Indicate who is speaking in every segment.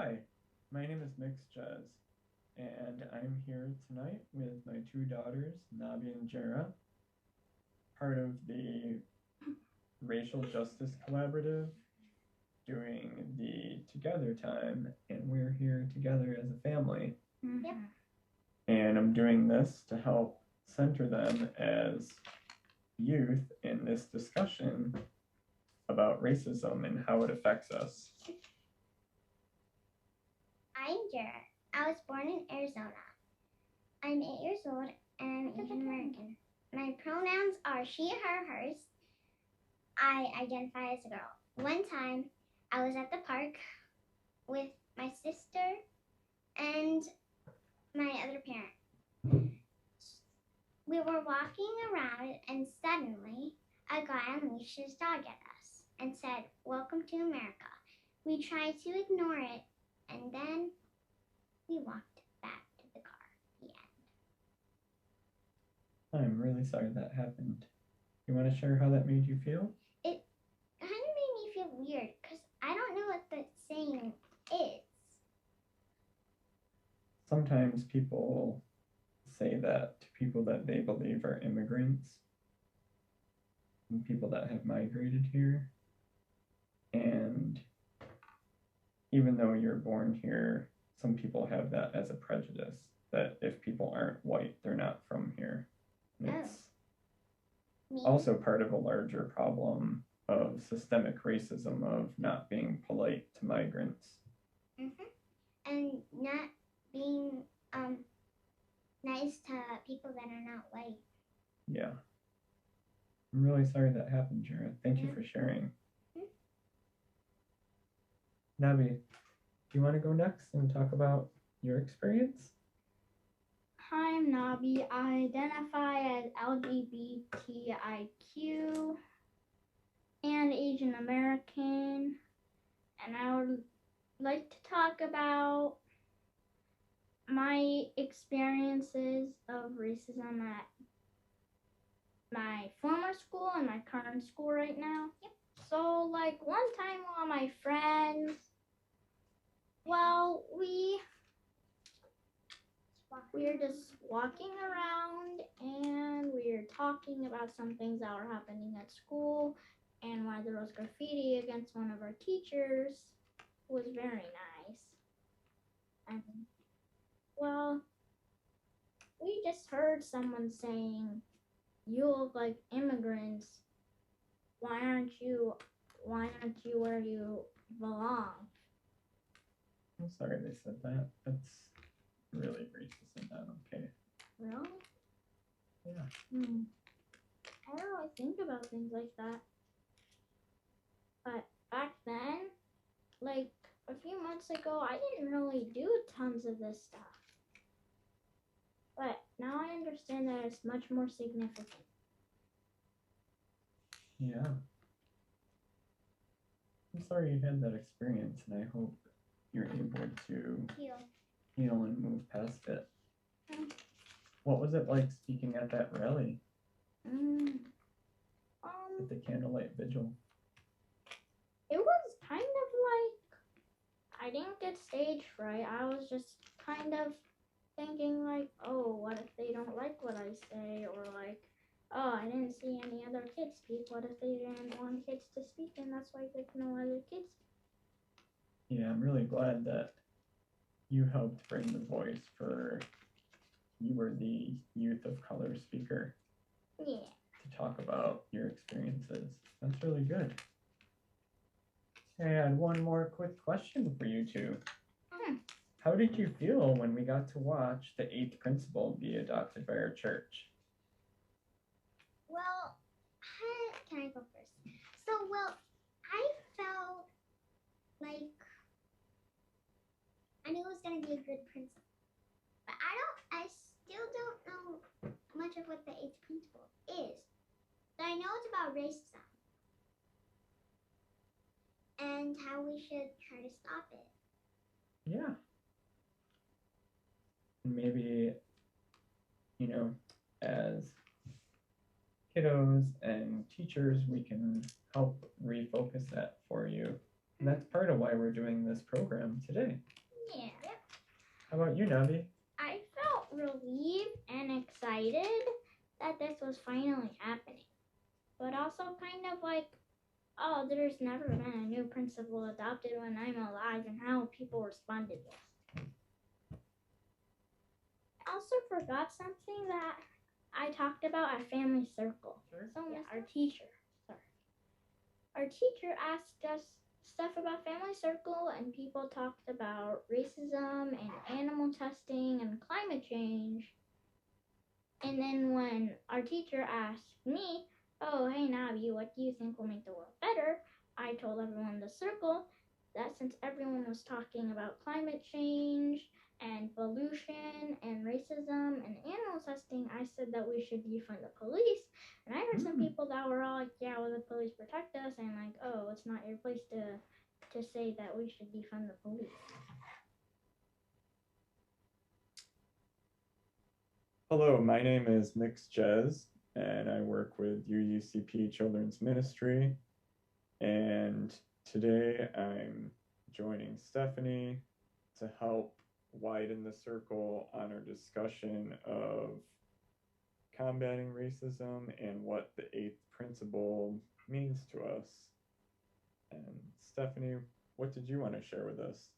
Speaker 1: Hi, my name is Mix Jez, and I'm here tonight with my two daughters, Nabi and Jera, part of the Racial Justice Collaborative, doing the Together time, and we're here together as a family.
Speaker 2: Yep.
Speaker 1: And I'm doing this to help center them as youth in this discussion about racism and how it affects us.
Speaker 2: I'm Jera. I was born in Arizona. I'm 8 years old and I'm Asian American. My pronouns are she, her, hers. I identify as a girl. One time, I was at the park with my sister and my other parent. We were walking around and suddenly a guy unleashed his dog at us and said, "Welcome to America." We tried to ignore it and then we walked back to the car. The end.
Speaker 1: I'm really sorry that happened. You want to share how that made you feel?
Speaker 2: It kind of made me feel weird because I don't know what the saying is.
Speaker 1: Sometimes people say that to people that they believe are immigrants and people that have migrated here. And even though you're born here, some people have that as a prejudice, that if people aren't white, they're not from here. And it's also part of a larger problem of systemic racism, of not being polite to migrants.
Speaker 2: And not being nice to people that are not white.
Speaker 1: Yeah. I'm really sorry that happened, Jera. Thank you for sharing. Nabi, do you want to go next and talk about your experience?
Speaker 3: Hi, I'm Nabi. I identify as LGBTIQ and Asian American, and I would like to talk about my experiences of racism at my former school and my current school right now.
Speaker 2: Yep.
Speaker 3: So, like, one time while my friends, well, we were just walking around and we were talking about some things that were happening at school and why there was graffiti against one of our teachers. It was very nice. And, well, we just heard someone saying, "You look like immigrants. Why aren't you where you belong?"
Speaker 1: I'm sorry they said that. That's really racist and not okay.
Speaker 3: Really?
Speaker 1: Yeah.
Speaker 3: I don't really think about things like that. But back then, like a few months ago, I didn't really do tons of this stuff. But now I understand that it's much more significant.
Speaker 1: Yeah. I'm sorry you had that experience, and I hope you're able to heal and move past it. What was it like speaking at that rally? At the candlelight vigil?
Speaker 3: It was kind of like, I didn't get stage fright. I was just kind of thinking like, oh, what if they don't like what I say? Or like, oh, I didn't see any other kids speak. What if they didn't want kids to speak and that's why there's no other kids?
Speaker 1: Yeah, I'm really glad that you helped bring the voice for, you were the youth of color speaker.
Speaker 3: Yeah.
Speaker 1: To talk about your experiences. That's really good. I had one more quick question for you two. How did you feel when we got to watch the 8th principle be adopted by our church?
Speaker 2: Well, can I go first? So, I felt like I knew it was going to be a good principle. But I still don't know much of what the 8th principle is. But I know it's about racism and how we should try to stop it.
Speaker 1: Yeah. Maybe, as kiddos and teachers, we can help refocus that for you. And that's part of why we're doing this program today.
Speaker 3: Yeah.
Speaker 1: How about you, Navi?
Speaker 3: I felt relieved and excited that this was finally happening. But also kind of like, oh, there's never been a new principal adopted when I'm alive, and how people responded to this. I also forgot something that I talked about at Family Circle.
Speaker 1: Sure.
Speaker 3: So yeah, our teacher asked us stuff about Family Circle, and people talked about racism and animal testing and climate change. And then when our teacher asked me, oh, hey Navi, what do you think will make the world better? I told everyone in the circle that since everyone was talking about climate change and pollution and racism and animal testing, I said that we should defund the police. And I heard some people that were all like, yeah, well, the police protect us, and like, oh, it's not your place to say that we should defund the police.
Speaker 1: Hello, my name is Mix Jez, and I work with UUCP Children's Ministry. And today I'm joining Stephanie to help widen the circle on our discussion of combating racism and what the 8th principle means to us. And Stephanie, what did you want to share with us?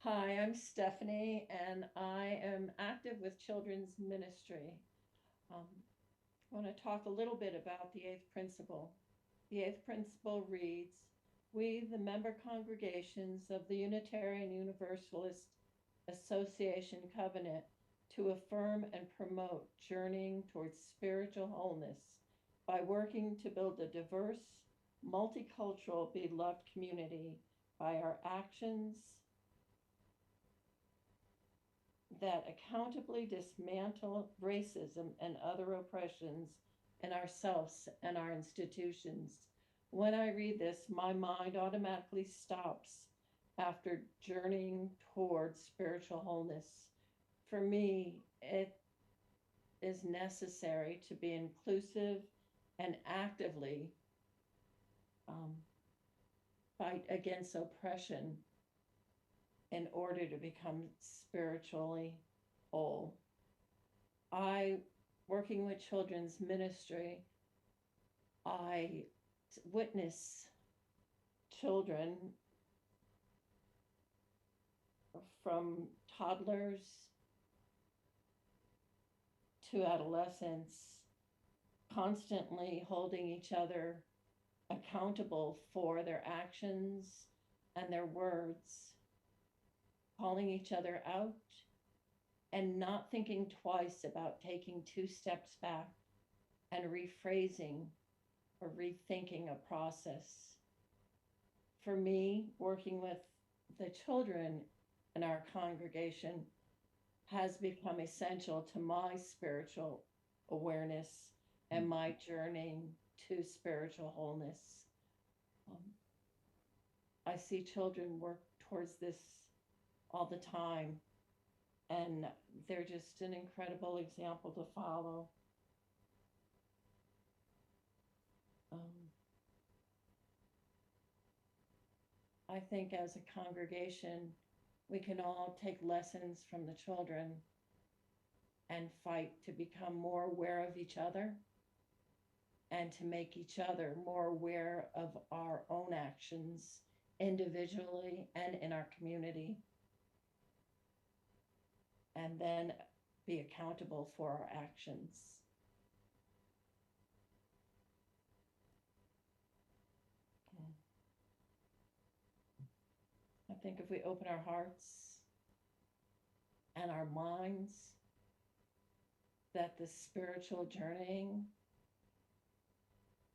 Speaker 4: Hi, I'm Stephanie, and I am active with Children's Ministry. I want to talk a little bit about the 8th principle. The 8th principle reads, we, the member congregations of the Unitarian Universalist Association Covenant, to affirm and promote journeying towards spiritual wholeness by working to build a diverse, multicultural, beloved community by our actions that accountably dismantle racism and other oppressions in ourselves and our institutions. When I read this, my mind automatically stops after journeying towards spiritual wholeness. For me, it is necessary to be inclusive and actively fight against oppression in order to become spiritually whole. Working with Children's Ministry, I witness children from toddlers to adolescents constantly holding each other accountable for their actions and their words, calling each other out, and not thinking twice about taking 2 steps back and rephrasing or rethinking a process. For me, working with the children in our congregation has become essential to my spiritual awareness and my journeying to spiritual wholeness. I see children work towards this all the time, and they're just an incredible example to follow. I think as a congregation, we can all take lessons from the children and fight to become more aware of each other and to make each other more aware of our own actions individually and in our community, and then be accountable for our actions. I think if we open our hearts and our minds, that the spiritual journeying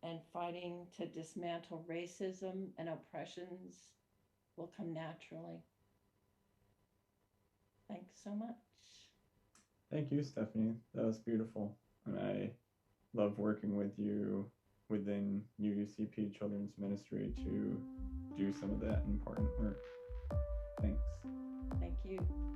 Speaker 4: and fighting to dismantle racism and oppressions will come naturally. Thanks so much.
Speaker 1: Thank you, Stephanie. That was beautiful. And I love working with you within UUCP Children's Ministry to do some of that important work. Thanks.
Speaker 4: Thank you.